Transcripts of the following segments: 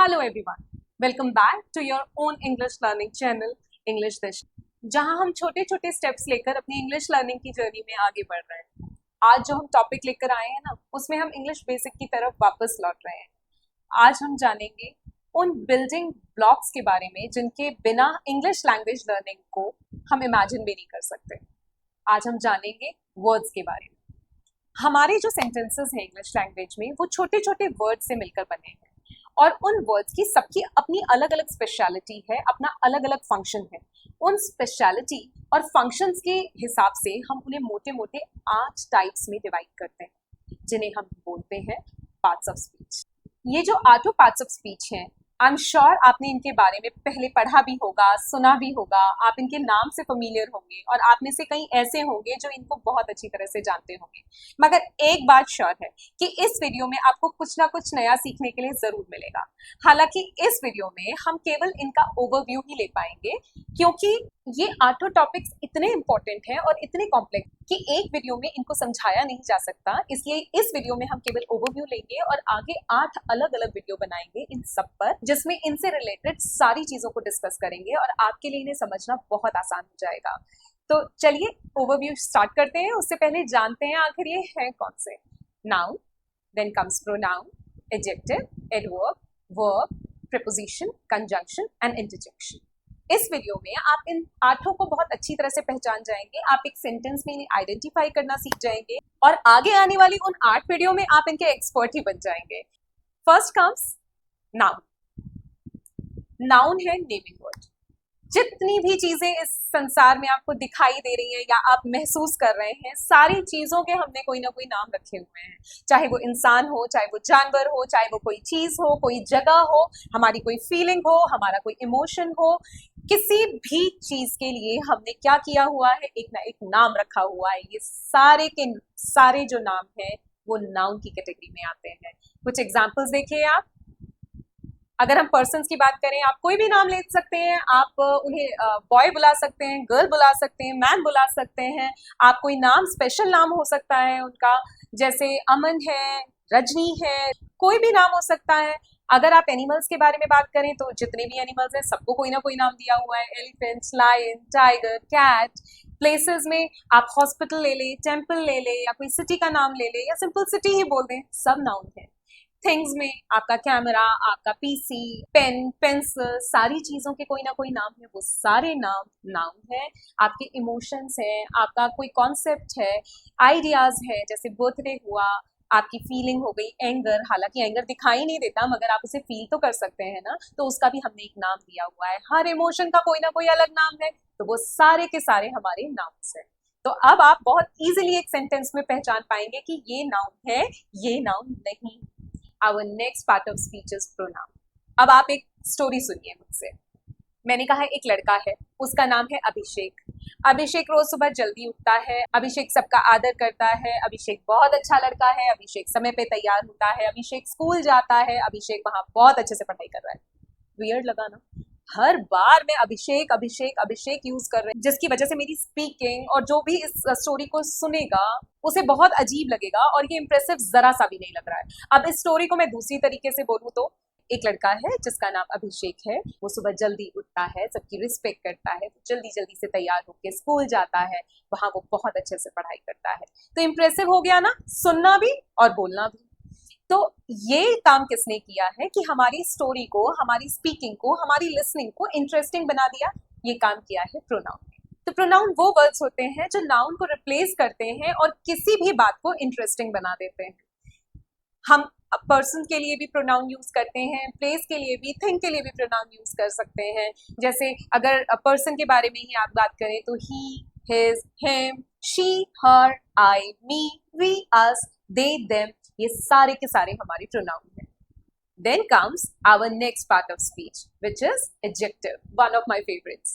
Hello everyone, welcome back to your own English learning channel English Dish, जहां हम छोटे छोटे स्टेप्स लेकर अपनी इंग्लिश लर्निंग की जर्नी में आगे बढ़ रहे हैं। आज जो हम टॉपिक लेकर आए हैं ना, उसमें हम इंग्लिश बेसिक की तरफ वापस लौट रहे हैं। आज हम जानेंगे उन बिल्डिंग ब्लॉक्स के बारे में जिनके बिना इंग्लिश लैंग्वेज लर्निंग को हम इमेजिन भी नहीं कर सकते। आज हम जानेंगे वर्ड्स के बारे में। हमारे जो सेंटेंसेस हैं इंग्लिश लैंग्वेज में, वो छोटे छोटे वर्ड्स से मिलकर बने हैं और उन वर्ड्स की सबकी अपनी अलग अलग स्पेशलिटी है, अपना अलग अलग फंक्शन है। उन स्पेशलिटी और फंक्शंस के हिसाब से हम उन्हें मोटे मोटे 8 टाइप्स में डिवाइड करते हैं, जिन्हें हम बोलते हैं पार्ट्स ऑफ स्पीच। ये जो 8 पार्ट्स ऑफ स्पीच हैं, आई एम श्योर आपने इनके बारे में पहले पढ़ा भी होगा, सुना भी होगा, आप इनके नाम से फेमिलियर होंगे और आप में से कई ऐसे होंगे जो इनको बहुत अच्छी तरह से जानते होंगे। मगर एक बात श्योर है कि इस वीडियो में आपको कुछ ना कुछ नया सीखने के लिए जरूर मिलेगा। हालांकि इस वीडियो में हम केवल इनका ओवरव्यू ही ले पाएंगे, क्योंकि ये 8 टॉपिक्स इतने इंपॉर्टेंट हैं और इतने कॉम्प्लेक्स कि एक वीडियो में इनको समझाया नहीं जा सकता। इसलिए इस वीडियो में हम केवल ओवरव्यू लेंगे और आगे 8 अलग अलग वीडियो बनाएंगे इन सब पर, जिसमें इनसे रिलेटेड सारी चीजों को डिस्कस करेंगे और आपके लिए इन्हें समझना बहुत आसान हो जाएगा। तो चलिए ओवरव्यू स्टार्ट करते हैं। उससे पहले जानते हैं आखिर ये है कौन से। Noun, then comes pronoun, adjective, adverb, verb, preposition, conjunction and interjection. इस वीडियो में आप इन 8 को बहुत अच्छी तरह से पहचान जाएंगे। आप एक सेंटेंस में इन्हें आइडेंटिफाई करना सीख जाएंगे और आगे आने वाली उन 8 वीडियो में आप इनके एक्सपर्ट ही बन जाएंगे। First comes noun. नाउन है नेमिंग वर्ड। जितनी भी चीजें इस संसार में आपको दिखाई दे रही हैं या आप महसूस कर रहे हैं, सारी चीजों के हमने कोई ना कोई नाम रखे हुए हैं। चाहे वो इंसान हो, चाहे वो जानवर हो, चाहे वो कोई चीज हो, कोई जगह हो, हमारी कोई फीलिंग हो, हमारा कोई इमोशन हो, किसी भी चीज के लिए हमने क्या किया हुआ है, एक ना एक नाम रखा हुआ है। ये सारे के सारे जो नाम है वो नाउन की कैटेगरी में आते हैं। कुछ एग्जाम्पल्स देखिए आप। अगर हम पर्सन्स की बात करें, आप कोई भी नाम ले सकते हैं। आप उन्हें बॉय बुला सकते हैं, गर्ल बुला सकते हैं, मैन बुला सकते हैं। आप कोई नाम, स्पेशल नाम हो सकता है उनका, जैसे अमन है, रजनी है, कोई भी नाम हो सकता है। अगर आप एनिमल्स के बारे में बात करें तो जितने भी एनिमल्स हैं सबको कोई ना कोई नाम दिया हुआ है। Elephant, lion, tiger, cat. Places में आप हॉस्पिटल ले लें, टेम्पल ले लें, या कोई सिटी का नाम ले लें, या सिंपल सिटी ही बोल दें, सब नाउन है। थिंग्स में आपका कैमरा, आपका पीसी, पेन, पेंसिल, सारी चीजों के कोई ना कोई नाम है, वो सारे नाम नाउन है। आपके इमोशंस हैं, आपका कोई कॉन्सेप्ट है, आइडियाज है, जैसे बर्थडे हुआ, आपकी फीलिंग हो गई एंगर। हालांकि एंगर दिखाई नहीं देता, मगर आप उसे फील तो कर सकते हैं ना, तो उसका भी हमने एक नाम दिया हुआ है। हर इमोशन का कोई ना कोई अलग नाम है, तो वो सारे के सारे हमारे नाउन्स हैं। तो अब आप बहुत इजीली एक सेंटेंस में पहचान पाएंगे कि ये नाउन है, ये नाउन नहीं। Our next part of speech is pronoun. अब आप एक स्टोरी सुनिए मुझसे। मैंने कहा एक लड़का है, उसका नाम है अभिषेक। अभिषेक रोज सुबह जल्दी उठता है, अभिषेक सबका आदर करता है, अभिषेक बहुत अच्छा लड़का है, अभिषेक समय पे तैयार होता है, अभिषेक स्कूल जाता है, अभिषेक वहां बहुत अच्छे से पढ़ाई कर रहा है। वियर्ड लगा ना? हर बार मैं अभिषेक अभिषेक अभिषेक यूज कर रहे हैं, जिसकी वजह से मेरी स्पीकिंग और जो भी इस स्टोरी को सुनेगा उसे बहुत अजीब लगेगा और ये इंप्रेसिव जरा सा भी नहीं लग रहा है। अब इस स्टोरी को मैं दूसरी तरीके से बोलूं तो एक लड़का है जिसका नाम अभिषेक है। वो सुबह जल्दी उठता है, सबकी रिस्पेक्ट करता है, जल्दी जल्दी से तैयार होकर स्कूल जाता है, वहां वो बहुत अच्छे से पढ़ाई करता है। तो इंप्रेसिव हो गया ना, सुनना भी और बोलना भी। तो ये काम किसने किया है कि हमारी स्टोरी को, हमारी स्पीकिंग को, हमारी लिसनिंग को इंटरेस्टिंग बना दिया? ये काम किया है प्रोनाउन। तो प्रोनाउन वो वर्ड्स होते हैं जो नाउन को रिप्लेस करते हैं और किसी भी बात को इंटरेस्टिंग बना देते हैं। हम पर्सन के लिए भी प्रोनाउन यूज करते हैं, प्लेस के लिए भी, थिंग के लिए भी प्रोनाउन यूज कर सकते हैं। जैसे अगर पर्सन के बारे में ही आप बात करें तो he, his, him, she, her, I, me, we, us, they, them, ये सारे के सारे हमारे प्रोनाउन हैं। Then comes our next part of speech, which is adjective, one of my favorites.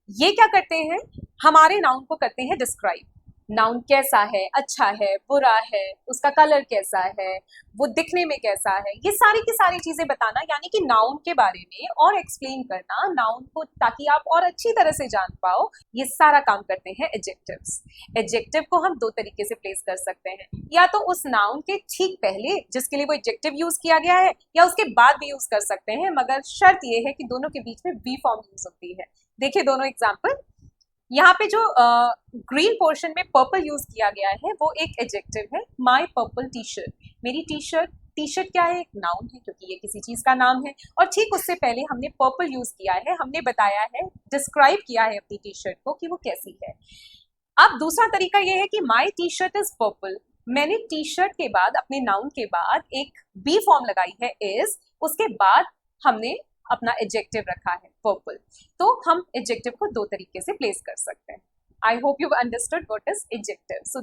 ये क्या करते हैं? हमारे नाउन को करते हैं डिस्क्राइब। नाउन कैसा है, अच्छा है, बुरा है, उसका कलर कैसा है, वो दिखने में कैसा है, ये सारी की सारी चीजें बताना, यानी कि नाउन के बारे में और एक्सप्लेन करना नाउन को, ताकि आप और अच्छी तरह से जान पाओ, ये सारा काम करते हैं एडजेक्टिव्स। एडजेक्टिव को हम दो तरीके से प्लेस कर सकते हैं, या तो उस नाउन के ठीक पहले जिसके लिए वो एडजेक्टिव यूज किया गया है, या उसके बाद भी यूज कर सकते हैं, मगर शर्त ये है कि दोनों के बीच में बी फॉर्म यूज होती है। देखिए दोनों एग्जाम्पल। यहाँ पे जो ग्रीन पोर्शन में पर्पल यूज किया गया है वो एक एडजेक्टिव है, माई पर्पल टी शर्ट, मेरी टी शर्ट। टी शर्ट क्या है? एक नाउन है, क्योंकि ये किसी चीज का नाम है। और ठीक उससे पहले हमने पर्पल यूज किया है, हमने बताया है, डिस्क्राइब किया है अपनी टी शर्ट को कि वो कैसी है। अब दूसरा तरीका ये है कि माई टी शर्ट इज पर्पल, मैंने टी शर्ट के बाद, अपने नाउन के बाद एक बी फॉर्म लगाई है इज, उसके बाद हमने अपना एडजेक्टिव रखा है पर्पल। तो हम एडजेक्टिव को दो तरीके से प्लेस कर सकते हैं। I hope you understood what is adjective. So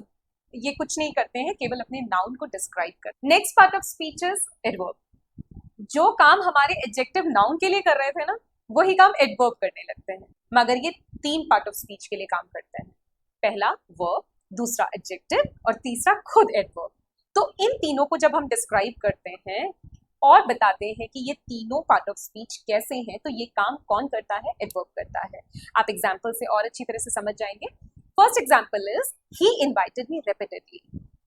ये कुछ नहीं करते हैं, केवल अपने नाउन को डिस्क्राइब कर। Next part of speech is adverb. जो काम हमारे एडजेक्टिव नाउन के लिए कर रहे थे ना, वही काम एडवर्ब करने लगते हैं, मगर ये तीन पार्ट ऑफ स्पीच के लिए काम करते हैं। पहला वर्ब, दूसरा एडजेक्टिव और तीसरा खुद एडवर्ब। तो इन तीनों को जब हम डिस्क्राइब करते हैं और बताते हैं कि ये तीनों पार्ट ऑफ स्पीच कैसे हैं, तो ये काम कौन करता है? एडवर्ब करता है। आप एग्जाम्पल से और अच्छी तरह से समझ जाएंगे। First example is he invited me repeatedly.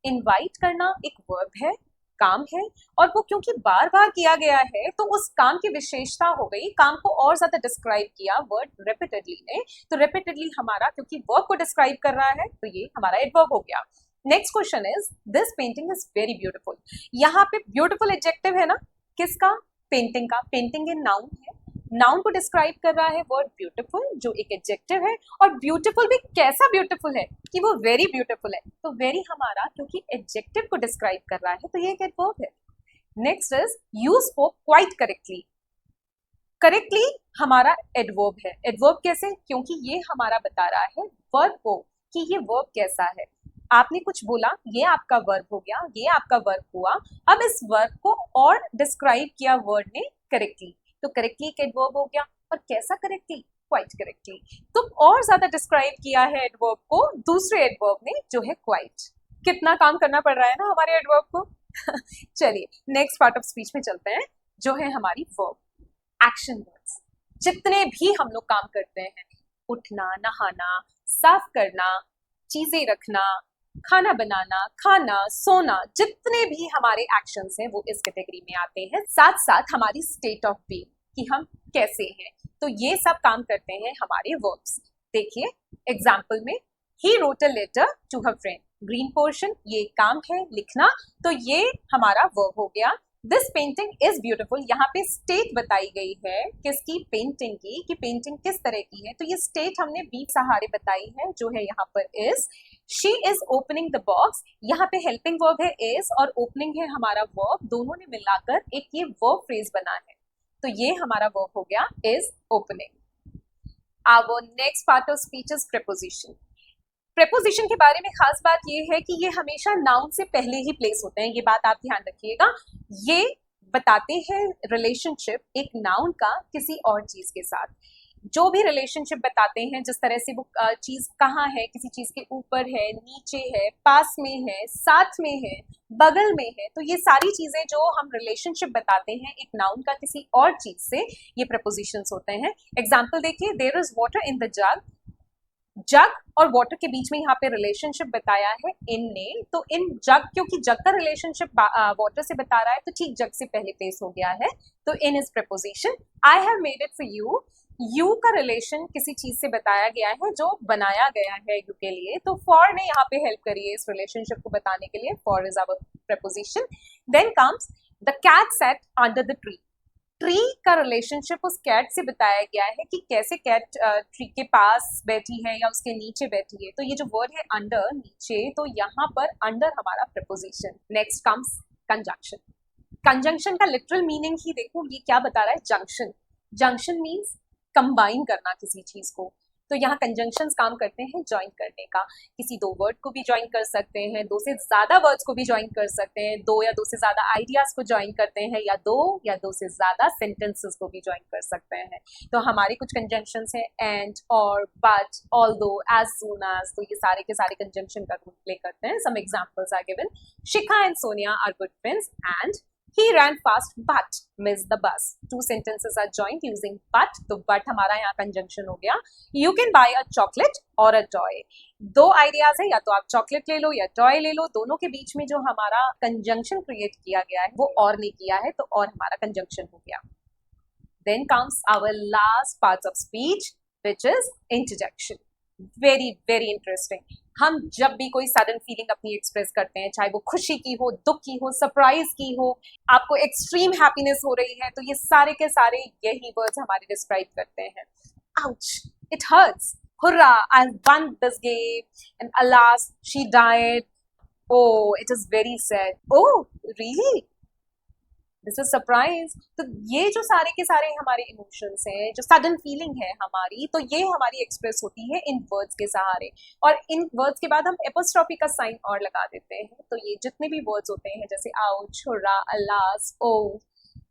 Invite करना एक वर्ब है, काम है, और वो क्योंकि बार बार किया गया है तो उस काम की विशेषता हो गई, काम को और ज्यादा डिस्क्राइब किया वर्ड रिपीटेडली ने। तो रिपीटेडली हमारा क्योंकि वर्ब को डिस्क्राइब कर रहा है, तो ये हमारा एडवर्ब हो गया। Next question is this painting is very beautiful. यहाँ पे ब्यूटीफुल एडजेक्टिव है ना, किसका? पेंटिंग का। पेंटिंग इन नाउन है, नाउन को डिस्क्राइब कर रहा है वर्ड ब्यूटीफुल, जो एक एडजेक्टिव है। और ब्यूटीफुल भी कैसा ब्यूटीफुल है? कि वो वेरी ब्यूटीफुल है। तो वेरी हमारा क्योंकि एडजेक्टिव को डिस्क्राइब कर रहा है, तो ये एक एडवर्ब है। Next is you spoke quite correctly. Correctly हमारा एडवर्ब है। एडवर्ब कैसे? क्योंकि ये हमारा बता रहा है वर्ब को कि ये वर्ब कैसा है। आपने कुछ बोला, ये आपका वर्ब हो गया, ये आपका वर्ब हुआ। अब इस वर्ब को और डिस्क्राइब किया वर्ड ने करेक्टली, तो करेक्टली एक एडवर्ब हो गया। और कैसा करेक्टली? Quite correctly. तो और ज्यादा डिस्क्राइब किया है एडवर्ब को दूसरे एडवर्ब ने, जो है क्वाइट। कितना काम करना पड़ रहा है ना हमारे एडवर्ब को। चलिए नेक्स्ट पार्ट ऑफ स्पीच में चलते हैं, जो है हमारी वर्ब, एक्शन वर्ड्स। जितने भी हम लोग काम करते हैं, उठना, नहाना, साफ करना, चीजें रखना, खाना बनाना, खाना, सोना, जितने भी हमारे एक्शंस हैं वो इस कैटेगरी में आते हैं। साथ साथ हमारी स्टेट ऑफ बीइंग, कि हम कैसे हैं, तो ये सब काम करते हैं हमारे वर्ब्स। देखिए एग्जाम्पल में, he wrote a letter to her friend. Green portion ये काम है, लिखना, तो ये हमारा वर्ब हो गया। दिस पेंटिंग इज ब्यूटिफुल, यहाँ पे स्टेट बताई गई है किसकी? पेंटिंग की, कि पेंटिंग किस तरह की है। तो ये स्टेट हमने बी सहारे बताई है, जो है यहाँ पर is. She is opening the box, यहाँ पे हेल्पिंग वर्ब है इज और ओपनिंग है हमारा वर्ब, दोनों ने मिलाकर एक ये वर्ब फ्रेज बना है, तो ये हमारा वर्ब हो गया is opening. Our next part of speech is preposition. Preposition के बारे में खास बात ये है कि ये हमेशा नाउन से पहले ही प्लेस होते हैं, ये बात आप ध्यान रखिएगा। ये बताते हैं रिलेशनशिप एक नाउन का किसी और चीज के साथ। जो भी रिलेशनशिप बताते हैं, जिस तरह से वो चीज कहाँ है, किसी चीज के ऊपर है, नीचे है, पास में है, साथ में है, बगल में है, तो ये सारी चीजें जो हम रिलेशनशिप बताते हैं एक नाउन का किसी और चीज से, ये प्रपोजिशंस होते हैं। एग्जाम्पल देखिए, there is water in the jug. Jug और वाटर के बीच में यहाँ पे रिलेशनशिप बताया है इन ने, तो इन जग, क्योंकि जग का रिलेशनशिप वाटर से बता रहा है, तो ठीक जग से पहले प्लेस हो गया है, तो in is preposition. I have made it for you. You का रिलेशन किसी चीज से बताया गया है जो बनाया गया है यू के लिए, तो फॉर ने यहाँ पे हेल्प करी है इस रिलेशनशिप को बताने के लिए, for is our preposition. Then comes the cat sat under the tree. Tree का रिलेशनशिप उस कैट से बताया गया है कि कैसे कैट ट्री के पास बैठी है या उसके नीचे बैठी है, तो ये जो वर्ड है अंडर, नीचे, तो यहाँ पर अंडर हमारा preposition. Next comes conjunction. Conjunction का लिटरल मीनिंग ही देखो, ये क्या बता रहा है? जंक्शन। जंक्शन मीन्स कंबाइन करना किसी चीज को, तो यहाँ कंजंक्शंस काम करते हैं ज्वाइन करने का। किसी दो वर्ड को भी ज्वाइन कर सकते हैं, दो से ज़्यादा वर्ड्स को भी ज्वाइन कर सकते हैं, दो या दो से ज़्यादा आइडियाज़ को ज्वाइन करते हैं, या दो से ज़्यादा सेंटेंसेस को भी ज्वाइन कर सकते हैं। तो हमारे कुछ कंजंक्शंस हैं एंड, और, but, although, as soon as. तो ये सारे के सारे कंजंक्शन का रोल प्ले करते हैं। Some examples are given. Shikha and Sonia are good friends and he ran fast but missed the bus. Two sentences are joined using but. तो but हमारा यहाँ कंजंक्शन हो गया। You can buy a chocolate or a toy. दो ideas है, या तो आप चॉकलेट ले लो या टॉय ले लो। दोनों के बीच में जो हमारा कंजंक्शन क्रिएट किया गया है वो और ने किया है, तो और हमारा कंजंक्शन हो गया। Then comes our last part of speech, which is interjection. Very very interesting. हम जब भी कोई सडन फीलिंग अपनी एक्सप्रेस करते हैं, चाहे वो खुशी की हो, दुख की हो, सरप्राइज की हो, आपको एक्सट्रीम हैप्पीनेस हो रही है, तो ये सारे के सारे यही वर्ड्स हमारे डिस्क्राइब करते हैं। Ouch, it hurts, hurrah, I one this game, and alas she died, oh it is very sad, oh really, this is surprise. तो ये जो सारे के सारे हमारे इमोशंस हैं, जो सडन फीलिंग है हमारी, तो ये हमारी एक्सप्रेस होती है इन वर्ड्स के सहारे। और इन वर्ड्स के बाद हम एपोस्ट्रोफी का साइन और लगा देते हैं। तो ये जितने भी वर्ड्स होते हैं, जैसे आउच, हुर्रा, अलास, ओ,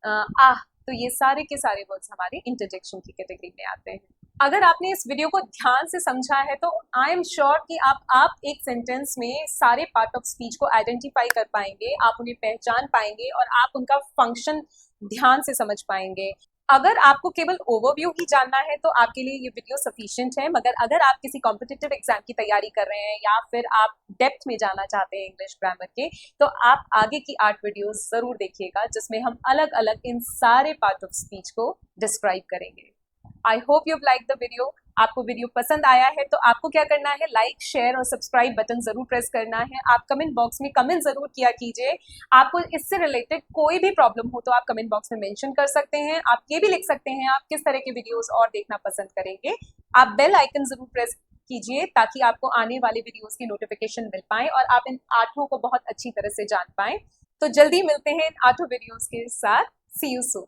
आह, तो ये सारे के सारे वर्ड्स हमारे इंटरजेक्शन की कैटेगरी में आते हैं। अगर आपने इस वीडियो को ध्यान से समझा है तो आई एम श्योर कि आप एक सेंटेंस में सारे पार्ट ऑफ स्पीच को आइडेंटिफाई कर पाएंगे, आप उन्हें पहचान पाएंगे और आप उनका फंक्शन ध्यान से समझ पाएंगे। अगर आपको केवल ओवरव्यू ही जानना है तो आपके लिए ये वीडियो सफिशिएंट है, मगर अगर आप किसी कॉम्पिटिटिव एग्जाम की तैयारी कर रहे हैं या फिर आप डेप्थ में जाना चाहते हैं इंग्लिश ग्रामर के, तो आप आगे की 8 वीडियोस जरूर देखिएगा, जिसमें हम अलग अलग इन सारे पार्ट ऑफ स्पीच को डिस्क्राइब करेंगे। आई hope you like the video. आपको वीडियो पसंद आया है तो आपको क्या करना है, लाइक, शेयर और सब्सक्राइब बटन जरूर प्रेस करना है। आप कमेंट बॉक्स में कमेंट जरूर किया कीजिए। आपको इससे रिलेटेड कोई भी प्रॉब्लम हो तो आप कमेंट बॉक्स में मेंशन कर सकते हैं। आप ये भी लिख सकते हैं आप किस तरह के वीडियोस और देखना पसंद करेंगे। आप बेल आइकन जरूर प्रेस कीजिए ताकि आपको आने वाले वीडियोस की नोटिफिकेशन मिल पाए और आप इन 8 को बहुत अच्छी तरह से जान पाए। तो जल्दी मिलते हैं इन 8 वीडियोस के साथ। सी यू सून।